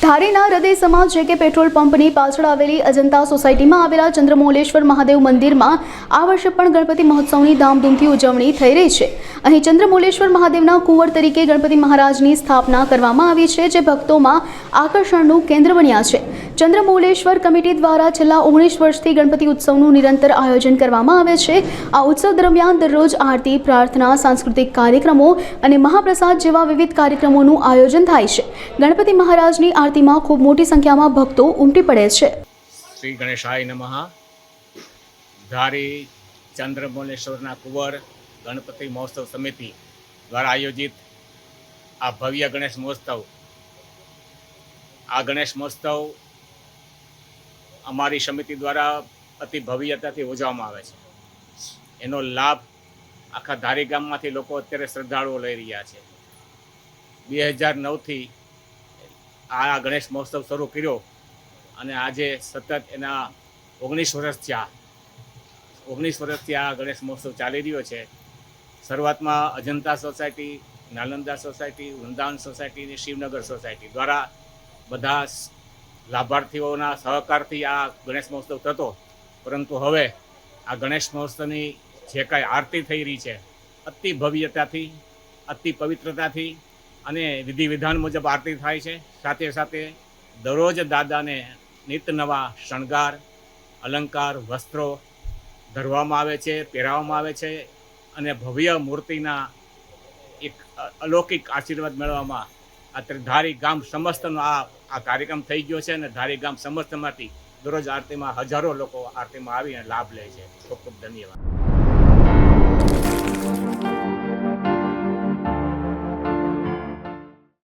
ધારીના હૃદય સમાજ જે કે પેટ્રોલ પંપની પાછળ આવેલી અજંતા સોસાયટીમાં આવેલા ચંદ્રમૌલેશ્વર મહાદેવ મંદિરમાં આ વર્ષે પણ ગણપતિ મહોત્સવની ધામધૂમથી ઉજવણી થઈ રહી છે। અહીં ચંદ્રમૌલેશ્વર મહાદેવના કુંવર તરીકે ગણપતિ મહારાજની સ્થાપના કરવામાં આવી છે, જે ભક્તોમાં આકર્ષણનું કેન્દ્ર બન્યા છે। ચંદ્રમૌલેશ્વર કમિટી દ્વારા છેલ્લા 19 વર્ષથી ગણપતિ ઉત્સવનું નિરંતર આયોજન કરવામાં આવે છે। આ ઉત્સવ દરમિયાન દરરોજ આરતી, પ્રાર્થના, સાંસ્કૃતિક કાર્યક્રમો અને મહાપ્રસાદ જેવા વિવિધ કાર્યક્રમોનું આયોજન થાય છે। ગણપતિ મહારાજની આરતીમાં ખૂબ મોટી સંખ્યામાં ભક્તો ઉમટી પડે છે। શ્રી ગણેશાય નમઃ। ધારી ચંદ્રમૌલેશ્વરના કુંવર ગણપતિ મહોત્સવ સમિતિ દ્વારા આયોજિત આ ભવ્ય ગણેશ મહોત્સવ, આ ગણેશ મહોત્સવ અમારી સમિતિ દ્વારા અતિ ભવ્યતાથી ઉજવવામાં આવે છે। એનો લાભ આખા ધારી ગામમાંથી લોકો અત્યારે શ્રદ્ધાળુઓ લઈ રહ્યા છે। 2009થી આ ગણેશ મહોત્સવ શરૂ કર્યો અને આજે સતત એના 19 વર્ષ થયા। 19 વર્ષથી આ ગણેશ મહોત્સવ ચાલી રહ્યો છે। શરૂઆતમાં Ajanta society, Nalanda society, Vrindavan society અને શિવનગર સોસાયટી દ્વારા બધા લાભાર્થીઓના સહકારથી આ ગણેશ મહોત્સવ થતો, પરંતુ હવે આ ગણેશ મહોત્સવની જે કાંઈ આરતી થઈ રહી છે, અતિ ભવ્યતાથી, અતિ પવિત્રતાથી અને વિધિ વિધાન મુજબ આરતી થાય છે। સાથે સાથે દરરોજ દાદાને નિત નવા શણગાર, અલંકાર, વસ્ત્રો ધરવામાં આવે છે, પહેરાવવામાં આવે છે અને ભવ્ય મૂર્તિના એક અલૌકિક આશીર્વાદ મેળવવામાં અત્યારે ધારી ગામ સમસ્તનો આ કાર્યક્રમ થઈ ગયો છે અને ધારી ગામ સમસ્તમાંથી દરરોજ આરતીમાં હજારો લોકો આરતીમાં આવીને લાભ લે છે। ખૂબ ખૂબ ધન્યવાદ।